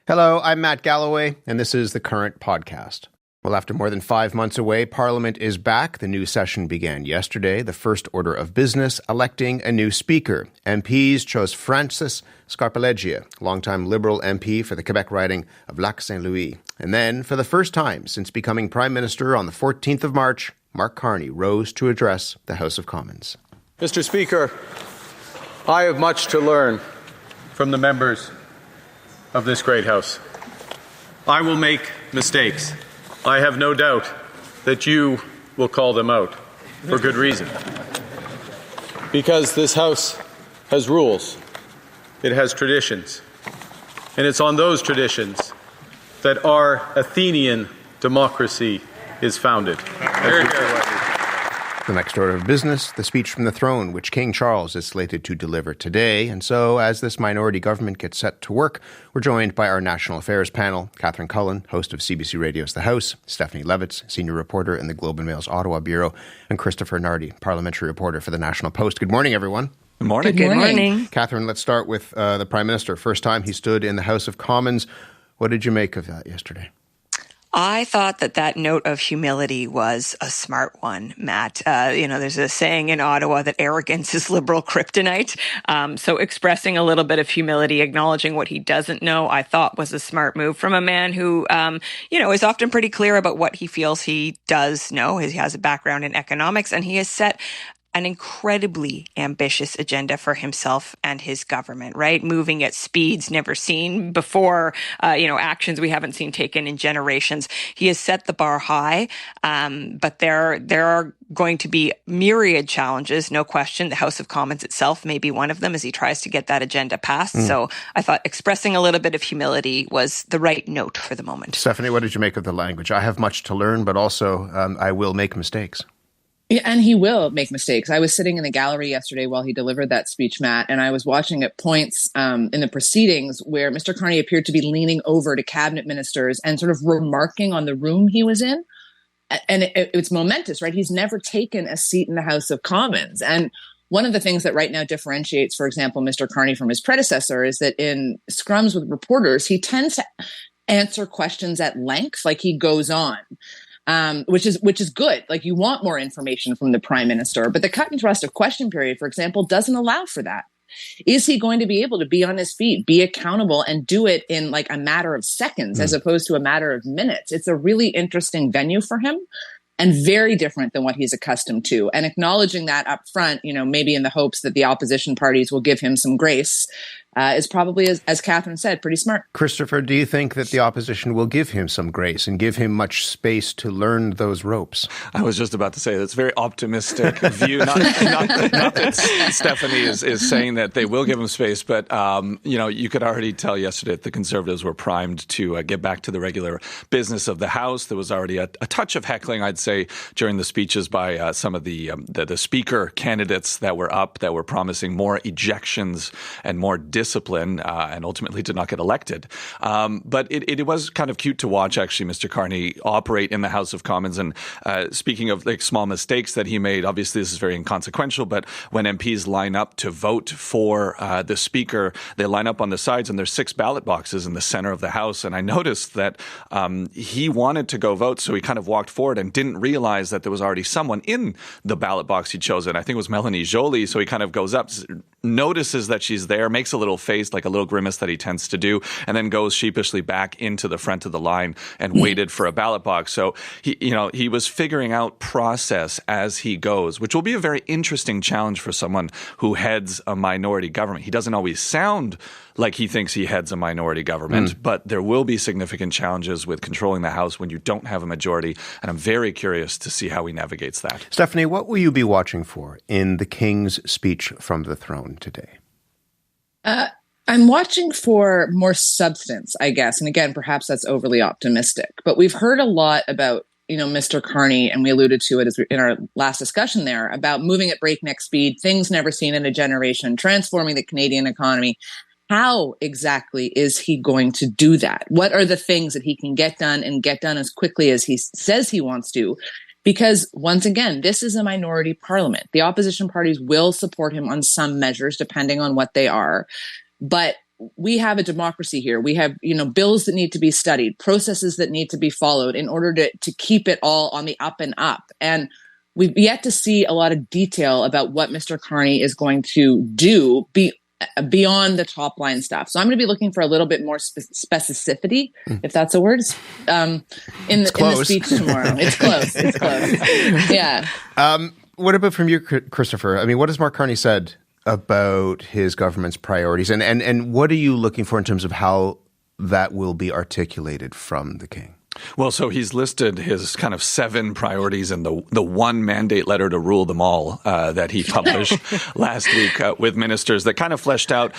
Hello, I'm Matt Galloway, and this is the Current Podcast. Well, after more than 5 months away, Parliament is back. The new session began yesterday. The first order of business, electing a new speaker. MPs chose Francis Scarpaleggia, longtime Liberal MP for the Quebec riding of Lac-Saint-Louis. And then, for the first time since becoming Prime Minister on the 14th of March, Mark Carney rose to address the House of Commons. Mr. Speaker, I have much to learn from the members of this great House. I will make mistakes. I have no doubt that you will call them out for good reason. Because this House has rules, it has traditions, and it's on those traditions that our Athenian democracy is founded. The next order of business, the speech from the throne, which King Charles is slated to deliver today. And so, as this minority government gets set to work, we're joined by our National Affairs panel, Catherine Cullen, host of CBC Radio's The House, Stephanie Levitz, senior reporter in the Globe and Mail's Ottawa Bureau, and Christopher Nardi, parliamentary reporter for the National Post. Good morning, everyone. Good morning. Good morning. Catherine, let's start with the Prime Minister. First time he stood in the House of Commons. What did you make of that yesterday? I thought that note of humility was a smart one, Matt. There's a saying in Ottawa that arrogance is Liberal kryptonite. So expressing a little bit of humility, acknowledging what he doesn't know, I thought was a smart move from a man who, is often pretty clear about what he feels he does know. He has a background in economics, and he has set an incredibly ambitious agenda for himself and his government, right? Moving at speeds never seen before, actions we haven't seen taken in generations. He has set the bar high, but there are going to be myriad challenges, no question. The House of Commons itself may be one of them as he tries to get that agenda passed. So I thought expressing a little bit of humility was the right note for the moment. Stephanie, what did you make of the language? I have much to learn, but also I will make mistakes. Yeah, and he will make mistakes. I was sitting in the gallery yesterday while he delivered that speech, Matt, and I was watching at points in the proceedings where Mr. Carney appeared to be leaning over to cabinet ministers and sort of remarking on the room he was in. And it's momentous, right? He's never taken a seat in the House of Commons. And one of the things that right now differentiates, for example, Mr. Carney from his predecessor is that in scrums with reporters, he tends to answer questions at length, like he goes on. Which is good. Like, you want more information from the Prime Minister, but the cut and thrust of question period, for example, doesn't allow for that. Is he going to be able to be on his feet, be accountable, and do it in like a matter of seconds as opposed to a matter of minutes? It's a really interesting venue for him and very different than what he's accustomed to. And acknowledging that up front, maybe in the hopes that the opposition parties will give him some grace, is probably, as Catherine said, pretty smart. Christopher, do you think that the opposition will give him some grace and give him much space to learn those ropes? I was just about to say that's a very optimistic view. Not that Stephanie is saying that they will give him space, but you could already tell yesterday that the Conservatives were primed to get back to the regular business of the House. There was already a touch of heckling, I'd say, during the speeches by some of the speaker candidates that were up, that were promising more ejections and more discipline, and ultimately did not get elected. But it was kind of cute to watch, actually, Mr. Carney operate in the House of Commons. And speaking of like small mistakes that he made, obviously this is very inconsequential, but when MPs line up to vote for the Speaker, they line up on the sides, and there's 6 ballot boxes in the center of the House. And I noticed that he wanted to go vote, so he kind of walked forward and didn't realize that there was already someone in the ballot box he'd chosen. I think it was Melanie Joly, so he kind of goes up, notices that she's there, makes a little face, like a little grimace that he tends to do, and then goes sheepishly back into the front of the line and waited for a ballot box. So he was figuring out process as he goes, which will be a very interesting challenge for someone who heads a minority government. He doesn't always sound like he thinks he heads a minority government, but there will be significant challenges with controlling the House when you don't have a majority, and I'm very curious to see how he navigates that. Stephanie, what will you be watching for in the King's speech from the throne today? I'm watching for more substance, I guess. And again, perhaps that's overly optimistic. But we've heard a lot about, Mr. Carney, and we alluded to it in our last discussion there, about moving at breakneck speed, things never seen in a generation, transforming the Canadian economy. How exactly is he going to do that? What are the things that he can get done and get done as quickly as he says he wants to? Because once again, this is a minority parliament. The opposition parties will support him on some measures, depending on what they are. But we have a democracy here. We have, bills that need to be studied, processes that need to be followed in order to keep it all on the up and up. And we've yet to see a lot of detail about what Mr. Carney is going to do beyond the top line stuff. So I'm going to be looking for a little bit more specificity, if that's a word, in the speech tomorrow. It's close. It's close. Yeah. What about from you, Christopher? I mean, what has Mark Carney said about his government's priorities? And what are you looking for in terms of how that will be articulated from the King? Well, so he's listed his kind of 7 priorities in the one mandate letter to rule them all that he published last week with ministers that kind of fleshed out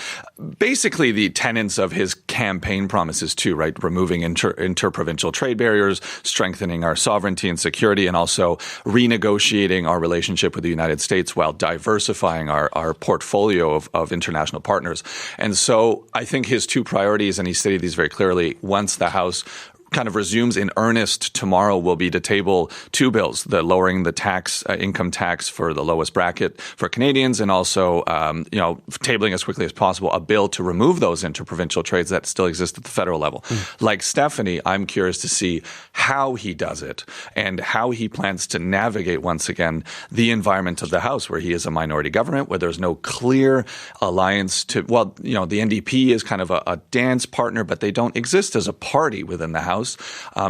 basically the tenets of his campaign promises too, right? Removing interprovincial trade barriers, strengthening our sovereignty and security, and also renegotiating our relationship with the United States while diversifying our portfolio of international partners. And so I think his 2 priorities, and he stated these very clearly, once the House kind of resumes in earnest tomorrow, will be to table 2 bills, the lowering the tax, income tax for the lowest bracket for Canadians, and also, tabling as quickly as possible a bill to remove those interprovincial trades that still exist at the federal level. Like Stephanie, I'm curious to see how he does it and how he plans to navigate once again the environment of the House, where he is a minority government, where there's no clear alliance to, the NDP is kind of a dance partner, but they don't exist as a party within the House.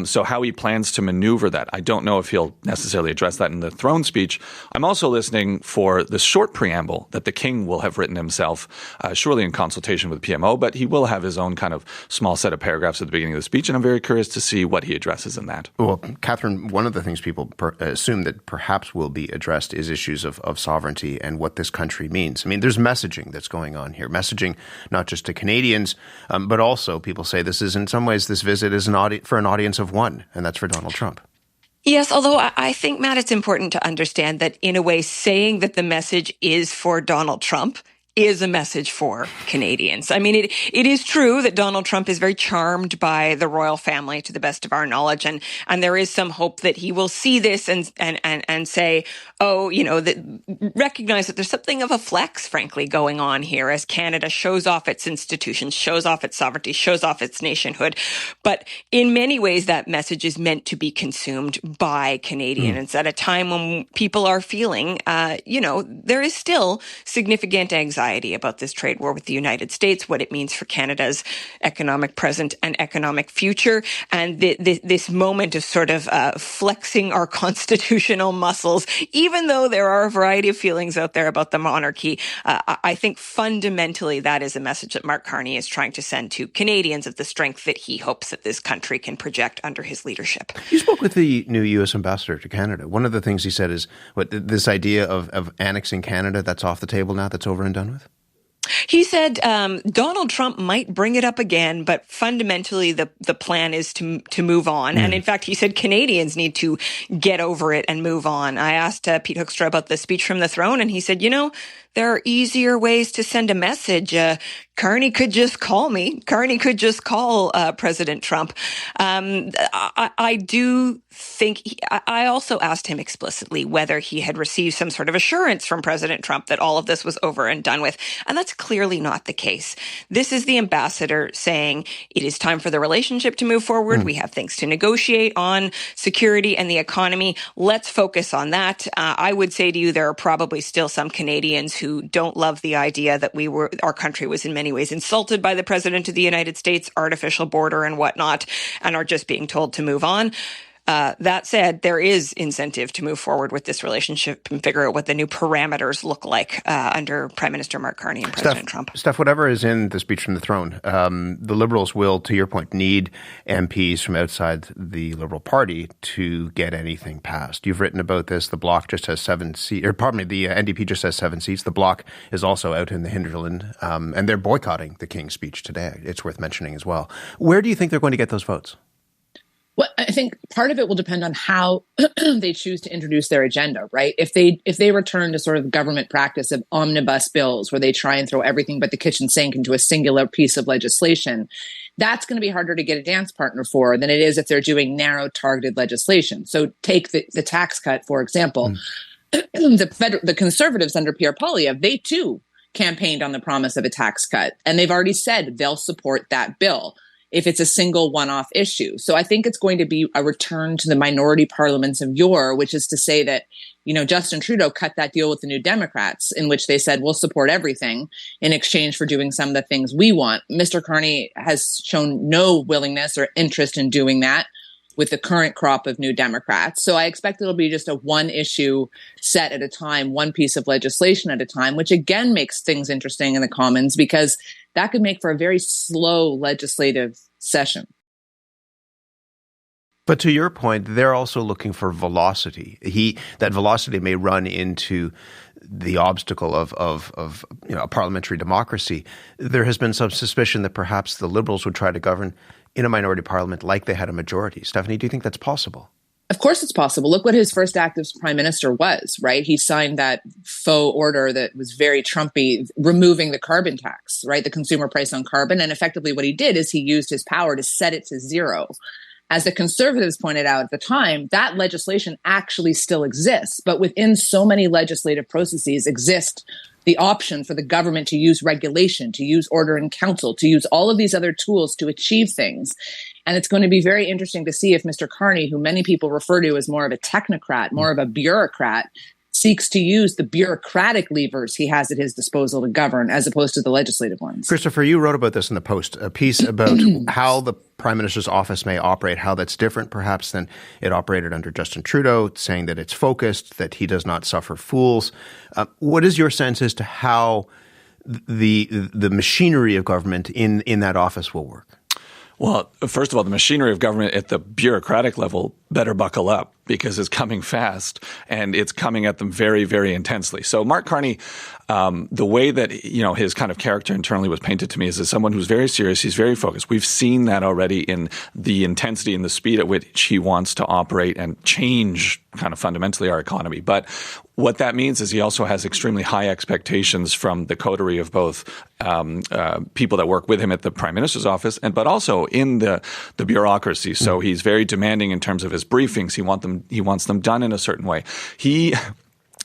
So how he plans to maneuver that, I don't know if he'll necessarily address that in the throne speech. I'm also listening for the short preamble that the King will have written himself, surely in consultation with PMO, but he will have his own kind of small set of paragraphs at the beginning of the speech, and I'm very curious to see what he addresses in that. Well, Catherine, one of the things people assume that perhaps will be addressed is issues of sovereignty and what this country means. I mean, there's messaging that's going on here, messaging not just to Canadians, but also people say this is, in some ways, this visit is for an audience of one, and that's for Donald Trump. Yes, although I think, Matt, it's important to understand that in a way, saying that the message is for Donald Trump is a message for Canadians. I mean, it is true that Donald Trump is very charmed by the royal family, to the best of our knowledge, and there is some hope that he will see this and say, recognize that there's something of a flex, frankly, going on here as Canada shows off its institutions, shows off its sovereignty, shows off its nationhood. But in many ways, that message is meant to be consumed by Canadians at a time when people are feeling, there is still significant anxiety about this trade war with the United States, what it means for Canada's economic present and economic future, and this moment of sort of flexing our constitutional muscles, even though there are a variety of feelings out there about the monarchy. I think fundamentally that is a message that Mark Carney is trying to send to Canadians of the strength that he hopes that this country can project under his leadership. You spoke with the new U.S. ambassador to Canada. One of the things he said is this idea of annexing Canada, that's off the table now, that's over and done with? He said Donald Trump might bring it up again, but fundamentally the plan is to move on. And in fact, he said Canadians need to get over it and move on. I asked Pete Hoekstra about the speech from the throne, and he said, there are easier ways to send a message. Carney could just call me. Carney could just call President Trump. I do think I also asked him explicitly whether he had received some sort of assurance from President Trump that all of this was over and done with. And that's clearly not the case. This is the ambassador saying it is time for the relationship to move forward. We have things to negotiate on, security and the economy. Let's focus on that. I would say to you, there are probably still some Canadians who don't love the idea that our country was in many ways insulted by the President of the United States, artificial border and whatnot, and are just being told to move on. That said, there is incentive to move forward with this relationship and figure out what the new parameters look like under Prime Minister Mark Carney and President Trump. Steph, whatever is in the speech from the throne, the Liberals will, to your point, need MPs from outside the Liberal Party to get anything passed. You've written about this. The Bloc just has 7 seats, the NDP just has 7 seats. The Bloc is also out in the hinterland, and they're boycotting the King's speech today. It's worth mentioning as well. Where do you think they're going to get those votes? Well, I think part of it will depend on how they choose to introduce their agenda, right? If they return to sort of government practice of omnibus bills where they try and throw everything but the kitchen sink into a singular piece of legislation, that's going to be harder to get a dance partner for than it is if they're doing narrow targeted legislation. So take the tax cut, for example. The Conservatives under Pierre Poilievre, they too campaigned on the promise of a tax cut. And they've already said they'll support that bill if it's a single one-off issue. So I think it's going to be a return to the minority parliaments of yore, which is to say that, Justin Trudeau cut that deal with the New Democrats in which they said, we'll support everything in exchange for doing some of the things we want. Mr. Carney has shown no willingness or interest in doing that with the current crop of New Democrats. So I expect it'll be just a one issue set at a time, one piece of legislation at a time, which again makes things interesting in the Commons because that could make for a very slow legislative session. But to your point, they're also looking for velocity. That velocity may run into the obstacle of a parliamentary democracy. There has been some suspicion that perhaps the Liberals would try to govern in a minority parliament like they had a majority. Stephanie, do you think that's possible? Of course it's possible. Look what his first act as prime minister was, right? He signed that faux order that was very Trumpy, removing the carbon tax, right? The consumer price on carbon. And effectively what he did is he used his power to set it to zero. As the Conservatives pointed out at the time, that legislation actually still exists. But within so many legislative processes exist the option for the government to use regulation, to use order in council, to use all of these other tools to achieve things. And it's going to be very interesting to see if Mr. Carney, who many people refer to as more of a technocrat, more of a bureaucrat, seeks to use the bureaucratic levers he has at his disposal to govern as opposed to the legislative ones. Christopher, you wrote about this in the Post, a piece about how the Prime Minister's office may operate, how that's different perhaps than it operated under Justin Trudeau, saying that it's focused, that he does not suffer fools. What is your sense as to how the machinery of government in that office will work? Well, first of all, the machinery of government at the bureaucratic level better buckle up because it's coming fast and it's coming at them very, very intensely. So Mark Carney, the way that, his kind of character internally was painted to me is as someone who's very serious. He's very focused. We've seen that already in the intensity and the speed at which he wants to operate and change kind of fundamentally our economy. But what that means is he also has extremely high expectations from the coterie of both people that work with him at the Prime Minister's office, but also in the bureaucracy. So he's very demanding in terms of his briefings. He wants them done in a certain way.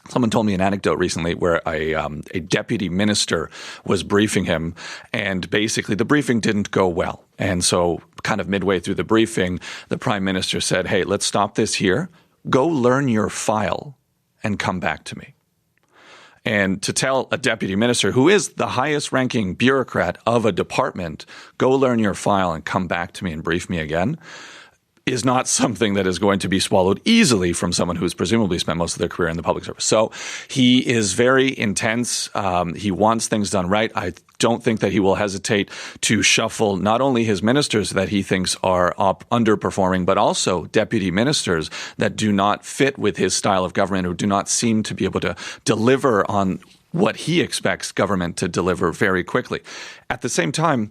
Someone told me an anecdote recently where a deputy minister was briefing him, and basically the briefing didn't go well. And so kind of midway through the briefing, the Prime Minister said, hey, let's stop this here. Go learn your file and come back to me. And to tell a deputy minister who is the highest ranking bureaucrat of a department, go learn your file and come back to me and brief me again, is not something that is going to be swallowed easily from someone who's presumably spent most of their career in the public service. So he is very intense. He wants things done right. I don't think that he will hesitate to shuffle not only his ministers that he thinks are underperforming, but also deputy ministers that do not fit with his style of government or do not seem to be able to deliver on what he expects government to deliver very quickly. At the same time,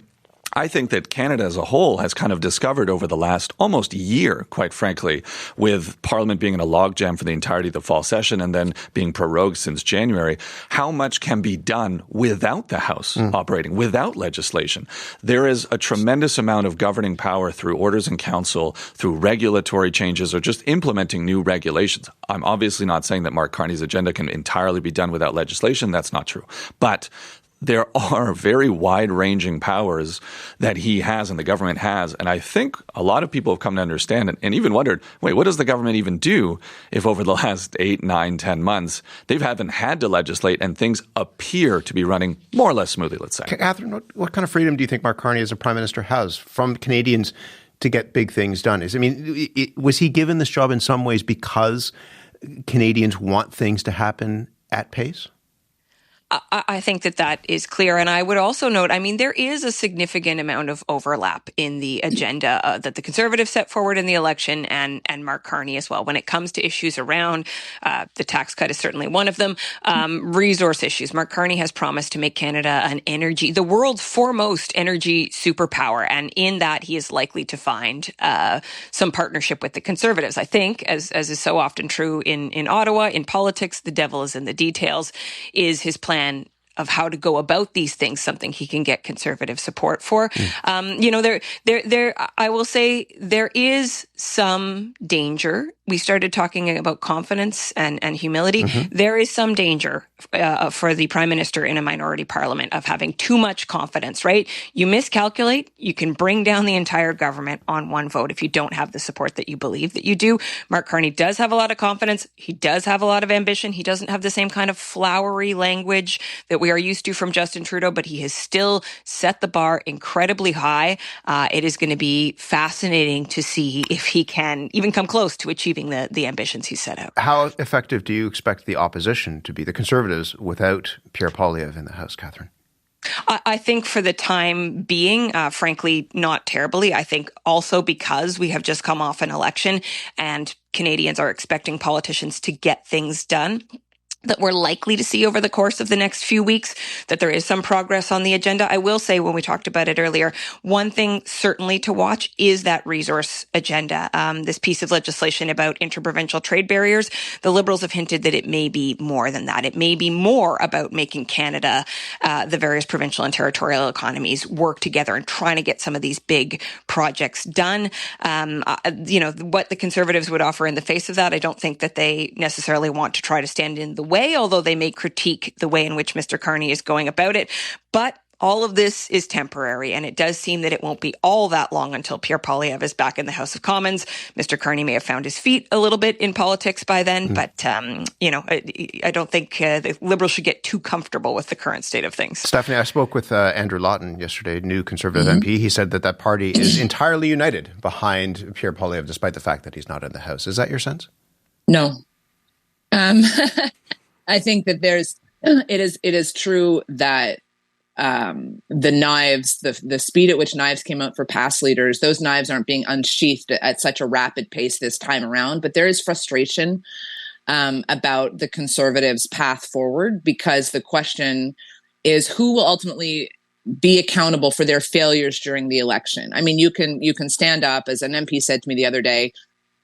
I think that Canada as a whole has kind of discovered over the last almost year, quite frankly, with Parliament being in a logjam for the entirety of the fall session and then being prorogued since January, how much can be done without the House operating, without legislation. There is a tremendous amount of governing power through orders in council, through regulatory changes, or just implementing new regulations. I'm obviously not saying that Mark Carney's agenda can entirely be done without legislation. That's not true. But there are very wide-ranging powers that he has and the government has. And I think a lot of people have come to understand and even wondered, wait, what does the government even do if over the last 8, 9, 10 months they haven't had to legislate and things appear to be running more or less smoothly, let's say. Catherine, what kind of freedom do you think Mark Carney as a Prime Minister has from Canadians to get big things done? Was he given this job in some ways because Canadians want things to happen at pace? I think that is clear. And I would also note, there is a significant amount of overlap in the agenda that the Conservatives set forward in the election and Mark Carney as well. When it comes to issues around the tax cut is certainly one of them. Resource issues. Mark Carney has promised to make Canada the world's foremost energy superpower. And in that, he is likely to find some partnership with the Conservatives. I think, as is so often true in Ottawa, in politics, the devil is in the details. Is his plan of how to go about these things something he can get Conservative support for. I will say there is some danger. We started talking about confidence and humility. There is some danger for the Prime Minister in a minority parliament of having too much confidence, right? You miscalculate, you can bring down the entire government on one vote if you don't have the support that you believe that you do. Mark Carney does have a lot of confidence. He does have a lot of ambition. He doesn't have the same kind of flowery language that we are used to from Justin Trudeau, but he has still set the bar incredibly high. It is going to be fascinating to see if he can even come close to achieving the ambitions he set out. How effective do you expect the opposition to be, the Conservatives, without Pierre Poilievre in the House, Catherine? I think for the time being, frankly, not terribly. I think also because we have just come off an election and Canadians are expecting politicians to get things done that we're likely to see over the course of the next few weeks, that there is some progress on the agenda. I will say, when we talked about it earlier, one thing certainly to watch is that resource agenda. This piece of legislation about interprovincial trade barriers, the Liberals have hinted that it may be more than that. It may be more about making Canada, the various provincial and territorial economies work together and trying to get some of these big projects done. What the Conservatives would offer in the face of that, I don't think that they necessarily want to try to stand in the way, although they may critique the way in which Mr. Carney is going about it. But all of this is temporary, and it does seem that it won't be all that long until Pierre Poilievre is back in the House of Commons. Mr. Carney may have found his feet a little bit in politics by then, but, I don't think the Liberals should get too comfortable with the current state of things. Stephanie, I spoke with Andrew Lawton yesterday, new Conservative MP. He said that party is entirely united behind Pierre Poilievre, despite the fact that he's not in the House. Is that your sense? No. I think that it is true that the knives, the speed at which knives came out for past leaders, those knives aren't being unsheathed at such a rapid pace this time around. But there is frustration about the Conservatives' path forward, because the question is who will ultimately be accountable for their failures during the election. I mean, you can stand up, as an MP said to me the other day,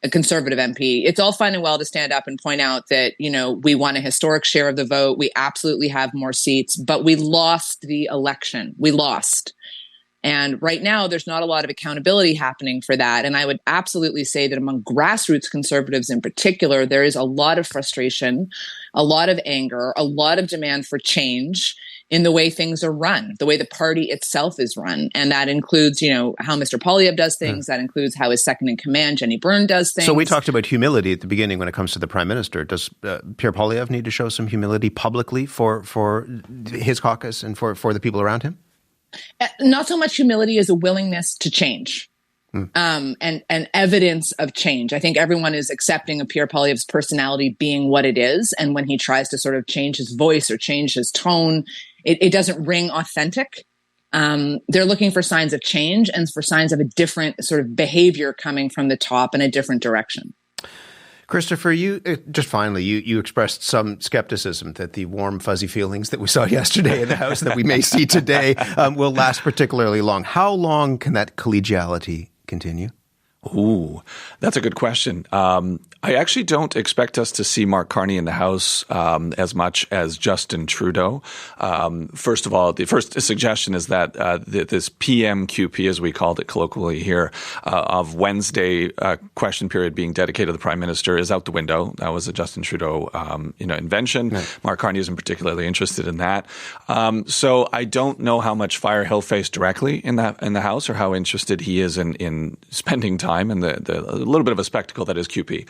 a Conservative MP, it's all fine and well to stand up and point out that, we won a historic share of the vote. We absolutely have more seats, but we lost the election. We lost. And right now, there's not a lot of accountability happening for that. And I would absolutely say that among grassroots Conservatives in particular, there is a lot of frustration, a lot of anger, a lot of demand for change in the way things are run, the way the party itself is run. And that includes, how Mr. Poilievre does things. That includes how his second in command, Jenny Byrne, does things. So we talked about humility at the beginning when it comes to the Prime Minister. Does Pierre Poilievre need to show some humility publicly for his caucus and for the people around him? Not so much humility as a willingness to change. And evidence of change. I think everyone is accepting of Pierre Poilievre's personality being what it is. And when he tries to sort of change his voice or change his tone, it doesn't ring authentic. They're looking for signs of change and for signs of a different sort of behavior coming from the top in a different direction. Christopher, you just finally, you expressed some skepticism that the warm, fuzzy feelings that we saw yesterday in the House that we may see today will last particularly long. How long can that collegiality continue? Ooh, that's a good question. I actually don't expect us to see Mark Carney in the House as much as Justin Trudeau. First of all, the first suggestion is that this PMQP, as we called it colloquially here, of Wednesday question period being dedicated to the Prime Minister is out the window. That was a Justin Trudeau invention. Right. Mark Carney isn't particularly interested in that. So I don't know how much fire he'll face directly in the House, or how interested he is in spending time and the little bit of a spectacle that is QP.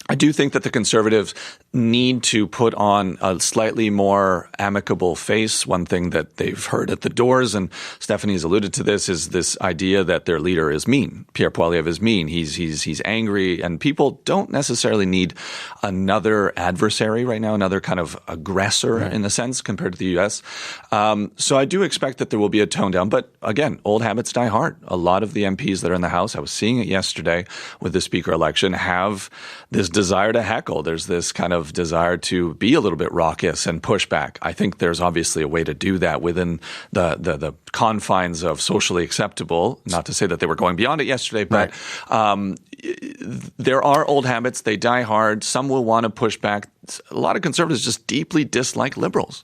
I do think that the Conservatives need to put on a slightly more amicable face. One thing that they've heard at the doors, and Stephanie's alluded to this, is this idea that their leader is mean. Pierre Poilievre is mean. He's angry, and people don't necessarily need another adversary right now, another kind of aggressor in a sense compared to the U.S. So I do expect that there will be a tone down. But again, old habits die hard. A lot of the MPs that are in the House, I was seeing it yesterday with the Speaker election, have this desire to heckle. There's this kind of desire to be a little bit raucous and push back. I think there's obviously a way to do that within the confines of socially acceptable. Not to say that they were going beyond it yesterday, but there are old habits. They die hard. Some will want to push back. a lot of conservatives just deeply dislike liberals.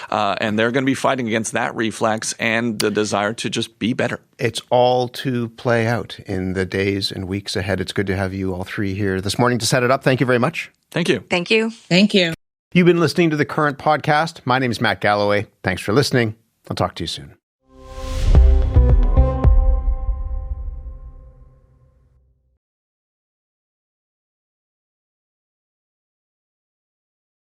And they're going to be fighting against that reflex and the desire to just be better. It's all to play out in the days and weeks ahead. It's good to have you all three here this morning to set it up. Thank you very much. Thank you. Thank you. Thank you. You've been listening to The Current Podcast. My name is Matt Galloway. Thanks for listening. I'll talk to you soon.